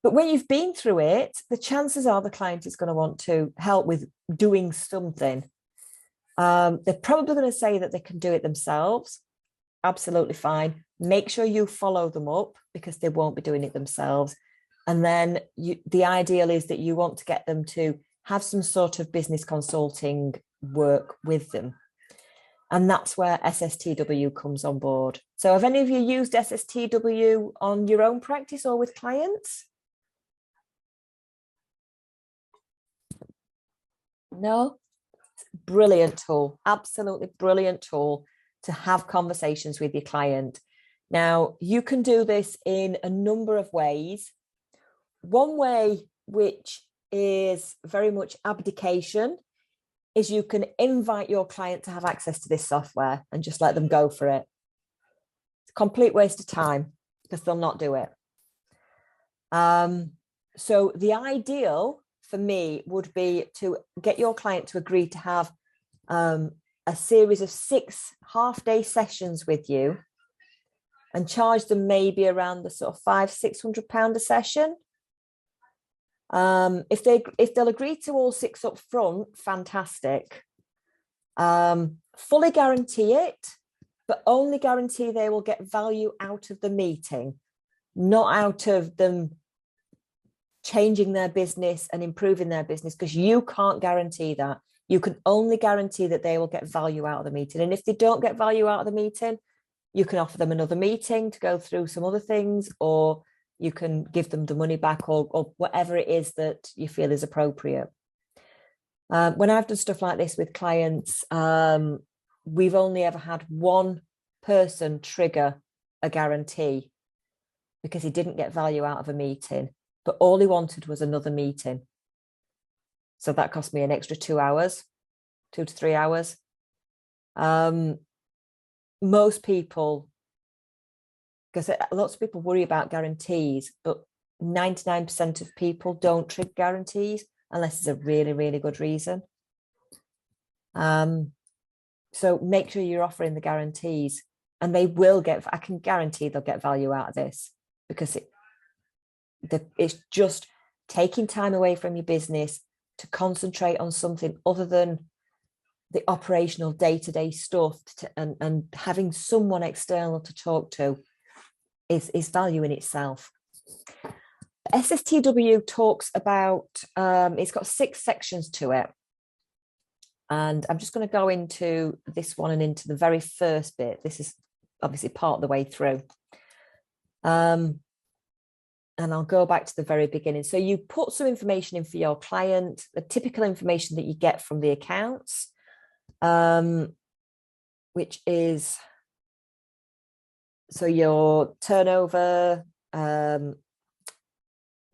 But when you've been through it, the chances are the client is going to want to help with doing something. They're probably going to say that they can do it themselves. Absolutely fine. Make sure you follow them up because they won't be doing it themselves. And then the ideal is that you want to get them to have some sort of business consulting work with them. And that's where SSTW comes on board. So have any of you used SSTW on your own practice or with clients? No? Brilliant tool, absolutely brilliant tool to have conversations with your client. Now, you can do this in a number of ways. One way, which is very much abdication, is you can invite your client to have access to this software and just let them go for it. It's a complete waste of time because they'll not do it. So the ideal for me would be to get your client to agree to have a series of 6 half-day sessions with you and charge them maybe around the sort of £500–600 a session. If they'll agree to all 6 up front, fantastic. Fully guarantee it, but only guarantee they will get value out of the meeting, not out of them changing their business and improving their business, because you can't guarantee that. You can only guarantee that they will get value out of the meeting. And if they don't get value out of the meeting, you can offer them another meeting to go through some other things, or you can give them the money back, or whatever it is that you feel is appropriate. When I've done stuff like this with clients, we've only ever had one person trigger a guarantee because he didn't get value out of a meeting, but all he wanted was another meeting. So that cost me an extra 2 hours, 2 to 3 hours. Most people, because lots of people worry about guarantees, but 99% of people don't trigger guarantees unless there's a really, really good reason. So make sure you're offering the guarantees, and they will get, I can guarantee they'll get value out of this, because it's just taking time away from your business to concentrate on something other than the operational day-to-day stuff, and having someone external to talk to is value in itself. SSTW talks about, it's got 6 sections to it. And I'm just going to go into this one and into the very first bit. This is obviously part of the way through. And I'll go back to the very beginning. So you put some information in for your client, the typical information that you get from the accounts, which is, so your turnover, cost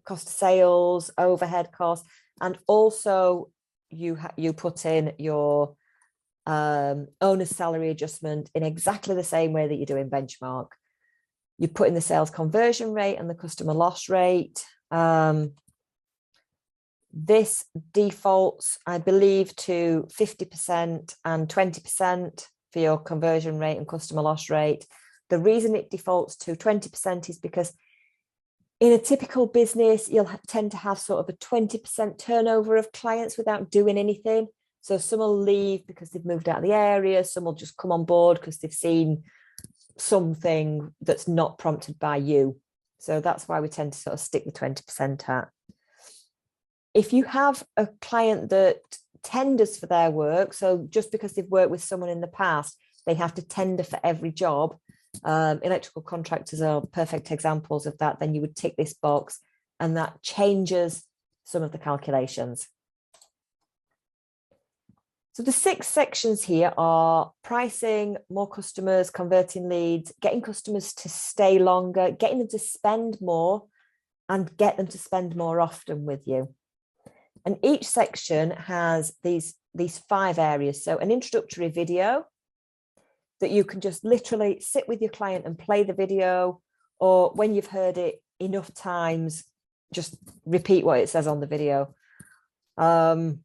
of sales, overhead costs, and also you put in your owner's salary adjustment in exactly the same way that you do in Benchmark. You put in the sales conversion rate and the customer loss rate. This defaults, I believe, to 50% and 20% for your conversion rate and customer loss rate. The reason it defaults to 20% is because in a typical business, you'll tend to have sort of a 20% turnover of clients without doing anything. So some will leave because they've moved out of the area. Some will just come on board because they've seen something that's not prompted by you. So that's why we tend to sort of stick the 20% at. If you have a client that tenders for their work, so just because they've worked with someone in the past, they have to tender for every job. Electrical contractors are perfect examples of that. Then you would tick this box, and that changes some of the calculations. So the 6 sections here are pricing, more customers, converting leads, getting customers to stay longer, getting them to spend more, and get them to spend more often with you. And each section has these 5 areas. So an introductory video that you can just literally sit with your client and play the video, or when you've heard it enough times, just repeat what it says on the video. And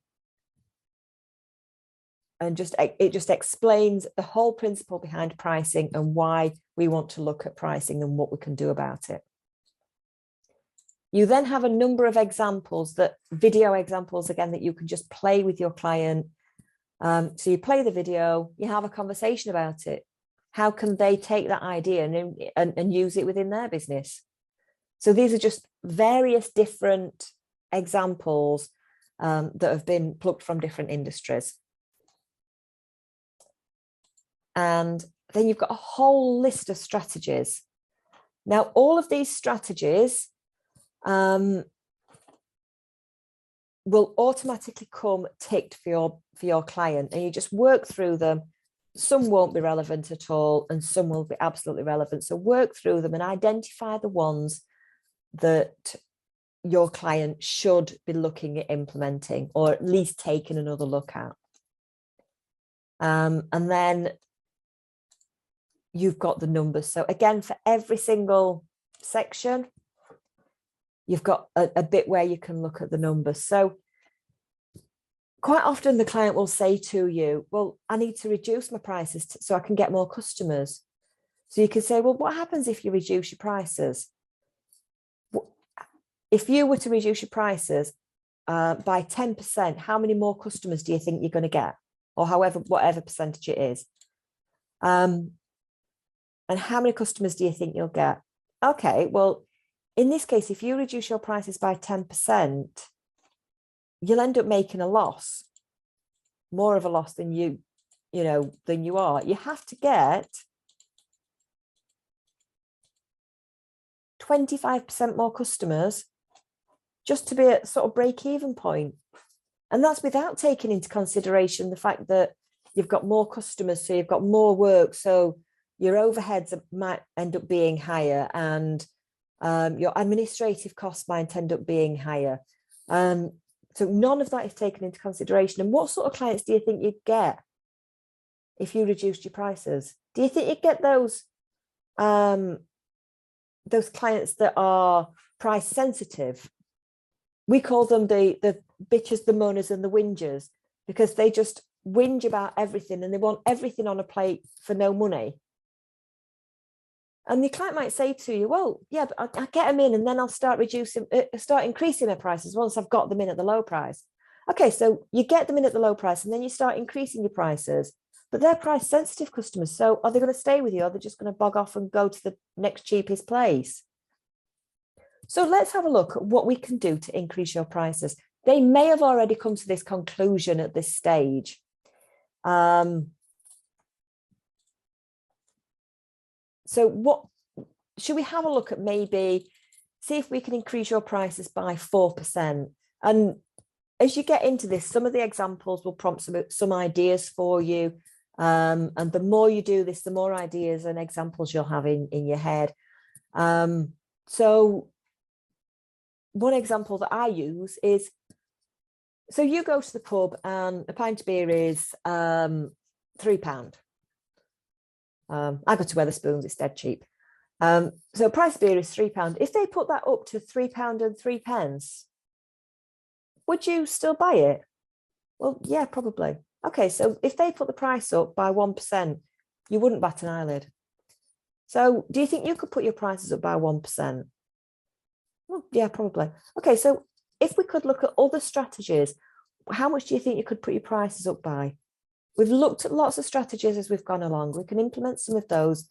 it just explains the whole principle behind pricing and why we want to look at pricing and what we can do about it. You then have a number of examples, video examples again, that you can just play with your client. So you play the video, you have a conversation about it. How can they take that idea and use it within their business? So these are just various different examples that have been plucked from different industries. And then you've got a whole list of strategies. Now, all of these strategies will automatically come ticked for your client, and you just work through them. Some won't be relevant at all, and some will be absolutely relevant. So work through them and identify the ones that your client should be looking at implementing, or at least taking another look at. And then you've got the numbers. So again, for every single section, you've got a bit where you can look at the numbers. So quite often the client will say to you, well, I need to reduce my prices so I can get more customers. So you can say, well, what happens if you reduce your prices? If you were to reduce your prices by 10%, how many more customers do you think you're going to get? Or whatever percentage it is. And how many customers do you think you'll get? Okay, well, in this case, if you reduce your prices by 10%, you'll end up making a loss, more of a loss than you are. You have to get 25% more customers just to be at sort of break-even point. And that's without taking into consideration the fact that you've got more customers, so you've got more work, so your overheads might end up being higher, and your administrative costs might end up being higher. So none of that is taken into consideration. And what sort of clients do you think you'd get if you reduced your prices? Do you think you'd get those clients that are price sensitive? We call them the bitches, the moaners and the whingers, because they just whinge about everything and they want everything on a plate for no money. And the client might say to you, well, yeah, but I get them in and then I'll start increasing their prices once I've got them in at the low price. Okay, so you get them in at the low price and then you start increasing your prices, but they're price sensitive customers. So are they going to stay with you? Or are they just going to bog off and go to the next cheapest place? So let's have a look at what we can do to increase your prices. They may have already come to this conclusion at this stage. So what should we have a look at? Maybe see if we can increase your prices by 4%. And as you get into this, some of the examples will prompt some ideas for you. And the more you do this, the more ideas and examples you'll have in your head. So one example that I use is, so you go to the pub and a pint of beer is £3. I go to Wetherspoons, it's dead cheap. So price of beer is £3. If they put that up to £3.03, would you still buy it? Well, yeah, probably. Okay, so if they put the price up by 1%, you wouldn't bat an eyelid. So do you think you could put your prices up by 1%? Well, yeah, probably. Okay, so if we could look at other strategies, how much do you think you could put your prices up by? We've looked at lots of strategies as we've gone along. We can implement some of those.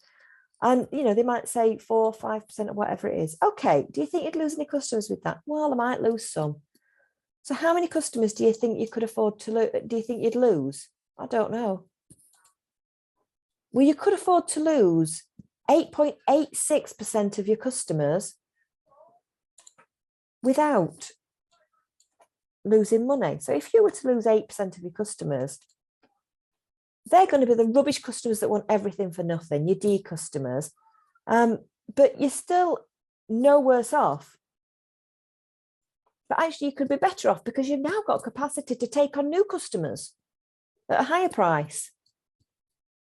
And, they might say 4 or 5% or whatever it is. Okay, do you think you'd lose any customers with that? Well, I might lose some. So how many customers do you think you could afford to lose? Do you think you'd lose? I don't know. Well, you could afford to lose 8.86% of your customers without losing money. So if you were to lose 8% of your customers, they're going to be the rubbish customers that want everything for nothing, your D customers. But you're still no worse off. But actually, you could be better off because you've now got capacity to take on new customers at a higher price,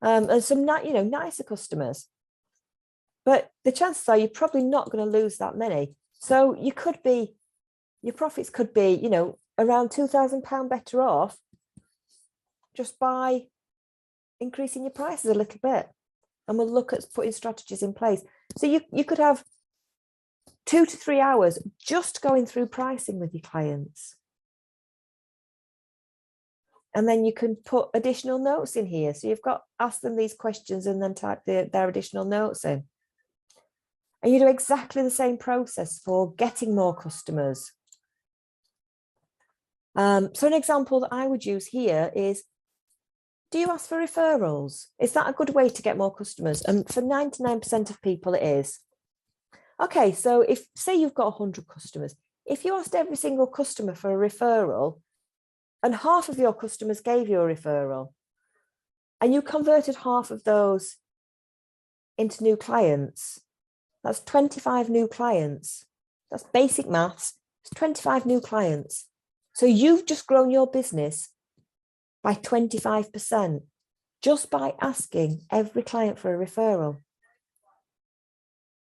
and some nicer customers. But the chances are you're probably not going to lose that many. So your profits could be, around £2,000 better off just by increasing your prices a little bit. And we'll look at putting strategies in place. So you could have 2 to 3 hours just going through pricing with your clients. And then you can put additional notes in here. So you've got, ask them these questions and then type their additional notes in. And you do exactly the same process for getting more customers. So an example that I would use here is, do you ask for referrals? Is that a good way to get more customers? And for 99% of people, it is. Okay, so if, say you've got 100 customers, if you asked every single customer for a referral, and half of your customers gave you a referral, and you converted half of those into new clients, that's 25 new clients. That's basic maths. It's 25 new clients. So you've just grown your business by 25% just by asking every client for a referral.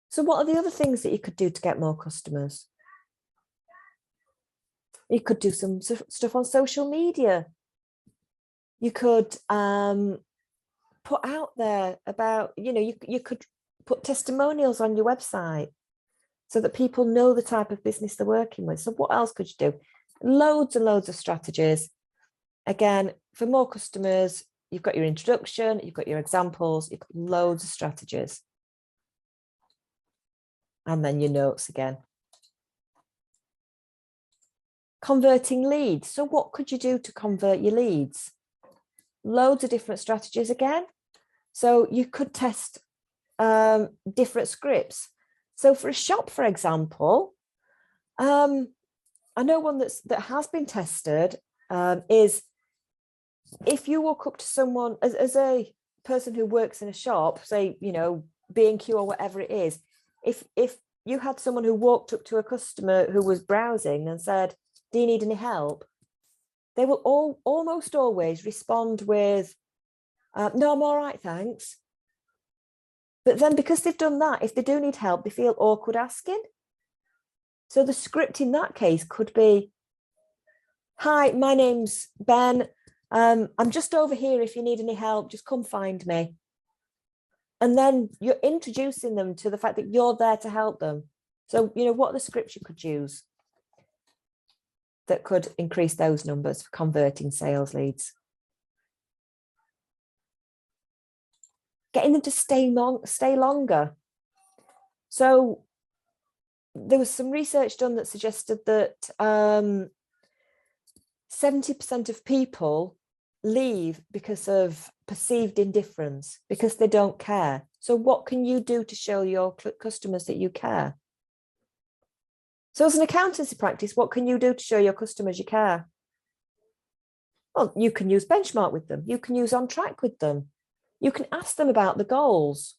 So what are the other things that you could do to get more customers? You could do some stuff on social media. You could put out there about, you could put testimonials on your website so that people know the type of business they're working with. So what else could you do? Loads and loads of strategies. Again, for more customers, you've got your introduction, you've got your examples, you've got loads of strategies. And then your notes again. Converting leads. So what could you do to convert your leads? Loads of different strategies again. So you could test different scripts. So for a shop, for example, I know one that has been tested is if you walk up to someone as a person who works in a shop, say, B&Q or whatever it is, if you had someone who walked up to a customer who was browsing and said, do you need any help? They will almost always respond with, no, I'm all right, thanks. But then because they've done that, if they do need help, they feel awkward asking. So the script in that case could be, hi, my name's Ben. I'm just over here. If you need any help, just come find me. And then you're introducing them to the fact that you're there to help them. So, what are the scripts you could use that could increase those numbers for converting sales leads? Getting them to stay longer. So there was some research done that suggested that 70% of people leave because of perceived indifference, because they don't care. So what can you do to show your customers that you care? So as an accountancy practice, what can you do to show your customers you care? Well, you can use benchmark with them. You can use on track with them. You can ask them about the goals.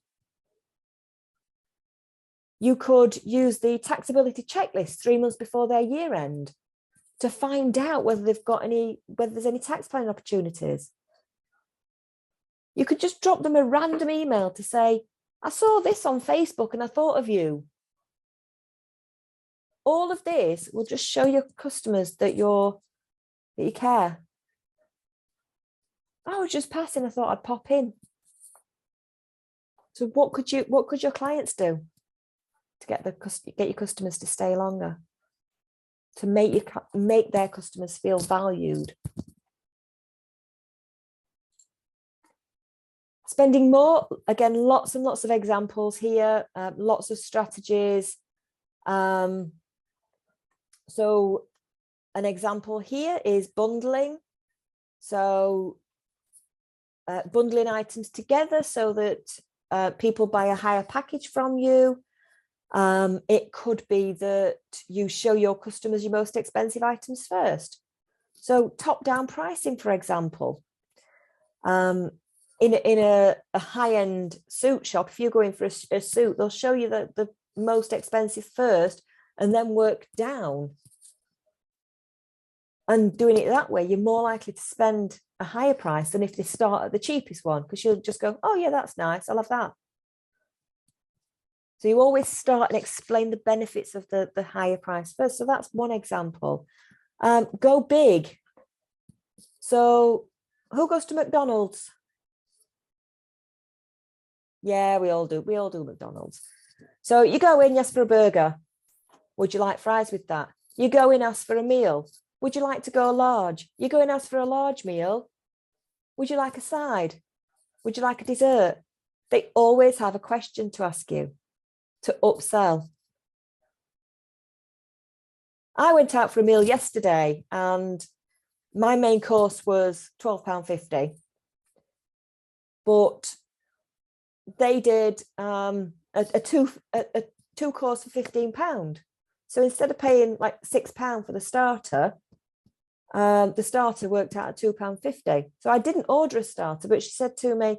You could use the taxability checklist 3 months before their year end to find out whether there's any tax planning opportunities. You could just drop them a random email to say, I saw this on Facebook and I thought of you. All of this will just show your customers that you care. I was just passing, I thought I'd pop in. So what could your clients do to get your customers to stay longer? To make their customers feel valued. Spending more, again, lots and lots of examples here, lots of strategies. So an example here is bundling. So bundling items together so that people buy a higher package from you. It could be that you show your customers your most expensive items first. So top-down pricing, for example. In a high-end suit shop, if you're going for a suit, they'll show you the most expensive first and then work down. And doing it that way, you're more likely to spend a higher price than if they start at the cheapest one, because you'll just go, oh yeah, that's nice, I'll have that. So you always start and explain the benefits of the higher price first. So that's one example. Go big. So who goes to McDonald's? Yeah, we all do. We all do McDonald's. So you go in, yes, for a burger. Would you like fries with that? You go in, ask for a meal. Would you like to go large? You go and ask for a large meal. Would you like a side? Would you like a dessert? They always have a question to ask you to upsell. I went out for a meal yesterday and my main course was £12.50. But they did a two course for £15. So instead of paying like £6 for the starter worked out at £2.50. So I didn't order a starter, but she said to me,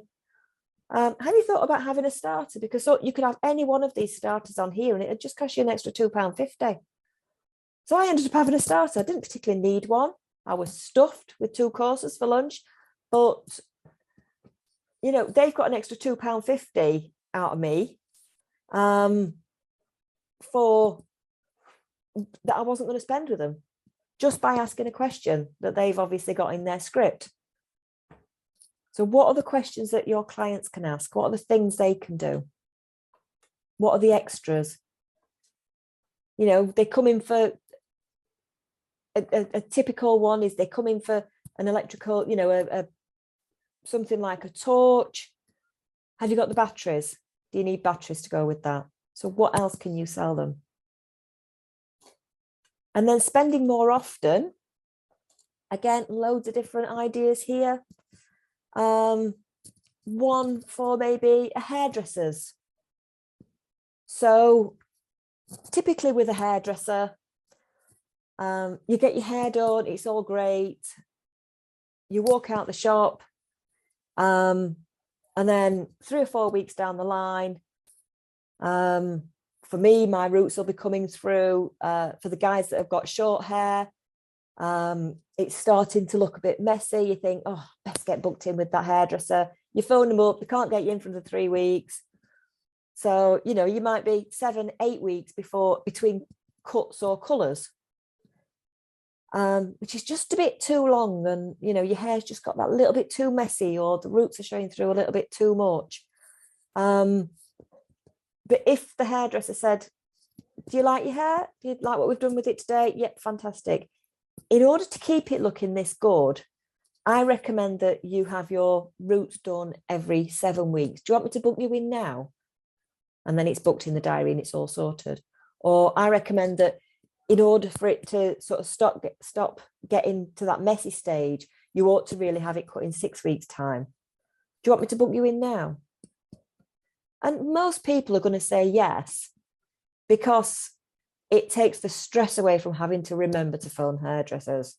have you thought about having a starter? Because you could have any one of these starters on here and it'd just cost you an extra £2.50. So I ended up having a starter. I didn't particularly need one. I was stuffed with 2 courses for lunch, but you know, they've got an extra £2.50 out of me for that I wasn't going to spend with them, just by asking a question that they've obviously got in their script. So what are the questions that your clients can ask? What are the things they can do? What are the extras? You know, they come in for a typical one is they come in for an electrical, you know, something like a torch. Have you got the batteries? Do you need batteries to go with that? So what else can you sell them? And then spending more often. Again, loads of different ideas here. One for maybe a hairdresser's. So typically with a hairdresser, you get your hair done, it's all great. You walk out the shop, and then 3 or 4 weeks down the line, for me, my roots will be coming through. For the guys that have got short hair, it's starting to look a bit messy. You think, oh, best get booked in with that hairdresser. You phone them up, they can't get you in for 3 weeks. So, you know, you might be 7, 8 weeks between cuts or colours. Which is just a bit too long, and you know your hair's just got that little bit too messy, or the roots are showing through a little bit too much. But if the hairdresser said, do you like your hair? Do you like what we've done with it today? Yep, fantastic. In order to keep it looking this good, I recommend that you have your roots done every 7 weeks. Do you want me to book you in now? And then it's booked in the diary and it's all sorted. Or I recommend that in order for it to sort of stop getting to that messy stage, you ought to really have it cut in 6 weeks' time. Do you want me to book you in now? And most people are going to say yes, because it takes the stress away from having to remember to phone hairdressers.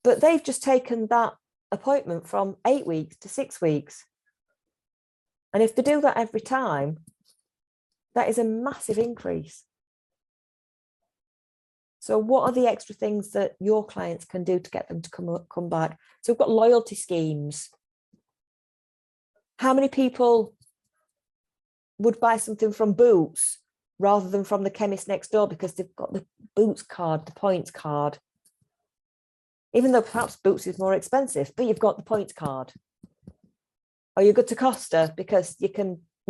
But they've just taken that appointment from 8 weeks to 6 weeks. And if they do that every time, that is a massive increase. So what are the extra things that your clients can do to get them to come back? So we've got loyalty schemes. How many people would buy something from Boots rather than from the chemist next door because they've got the Boots card, the points card? Even though perhaps Boots is more expensive, but you've got the points card. Or you go to Costa because you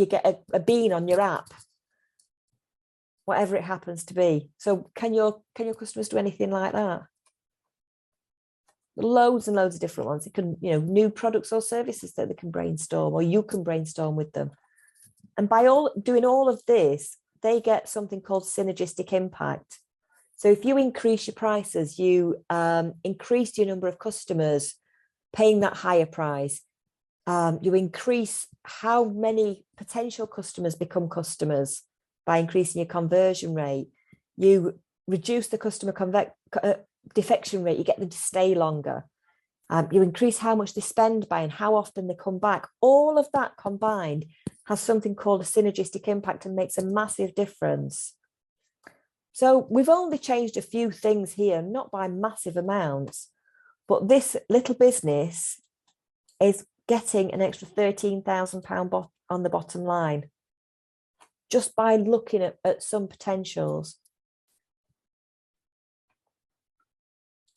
get a bean on your app, whatever it happens to be. So can your customers do anything like that? Loads and loads of different ones. It can, you know, new products or services that they can brainstorm, or you can brainstorm with them. And by doing all of this, they get something called synergistic impact. So if you increase your prices, you increase your number of customers paying that higher price. You increase how many potential customers become customers by increasing your conversion rate. You reduce the customer defection rate. You get them to stay longer. You increase how much they spend by and how often they come back. All of that combined has something called a synergistic impact and makes a massive difference. So we've only changed a few things here, not by massive amounts, but this little business is getting an extra £13,000 on the bottom line just by looking at some potentials.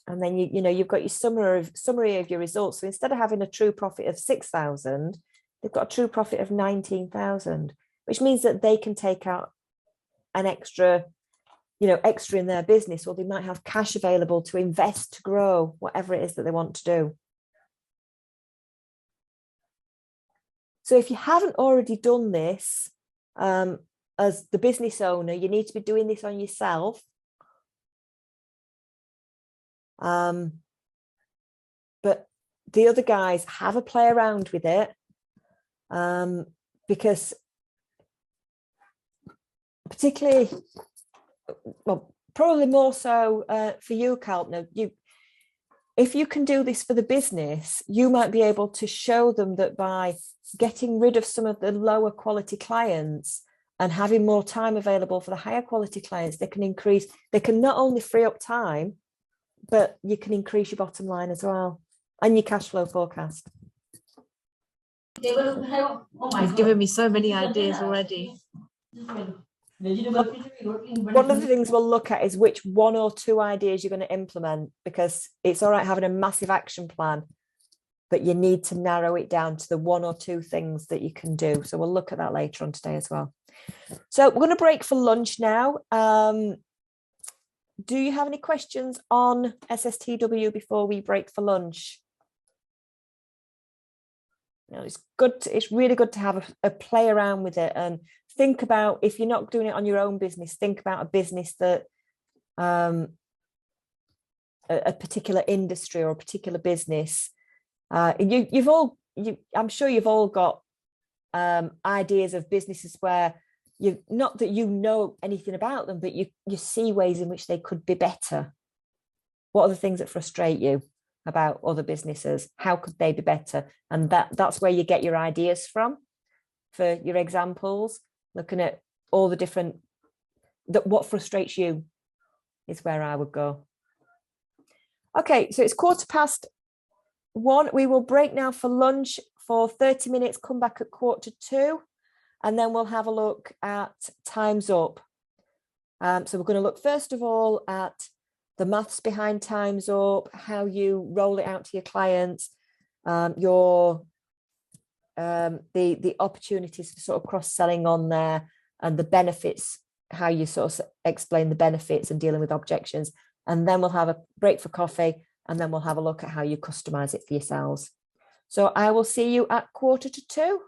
And then you've got your summary of your results. So instead of having a true profit of 6,000, they've got a true profit of 19,000, which means that they can take out an extra, extra in their business, or they might have cash available to invest, to grow, whatever it is that they want to do. So if you haven't already done this, as the business owner, you need to be doing this on yourself. But the other guys, have a play around with it, because particularly, well, probably more so for you, Kalpna, if you can do this for the business, you might be able to show them that by getting rid of some of the lower quality clients and having more time available for the higher quality clients, they can not only free up time, but you can increase your bottom line as well and your cash flow forecast. You've given me so many ideas already. One of the things we'll look at is which 1 or 2 ideas you're going to implement, because it's all right having a massive action plan, but you need to narrow it down to the 1 or 2 things that you can do. So we'll look at that later on today as well. So we're going to break for lunch now. Do you have any questions on SSTW before we break for lunch? It's good. It's really good to have a play around with it and think about, if you're not doing it on your own business, think about a business that a particular industry or a particular business. I'm sure you've all got ideas of businesses where not that you know anything about them, but you see ways in which they could be better. What are the things that frustrate you about other businesses? How could they be better? And that's where you get your ideas from for your examples. Looking at all the different, what frustrates you is where I would go. Okay, so it's 1:15. We will break now for lunch for 30 minutes, come back at 1:45, and then we'll have a look at Time's Up. So we're going to look first of all at the maths behind Time's Up, how you roll it out to your clients, the opportunities for sort of cross-selling on there, and the benefits, how you sort of explain the benefits and dealing with objections. And then we'll have a break for coffee, and then we'll have a look at how you customize it for yourselves. So I will see you at 1:45.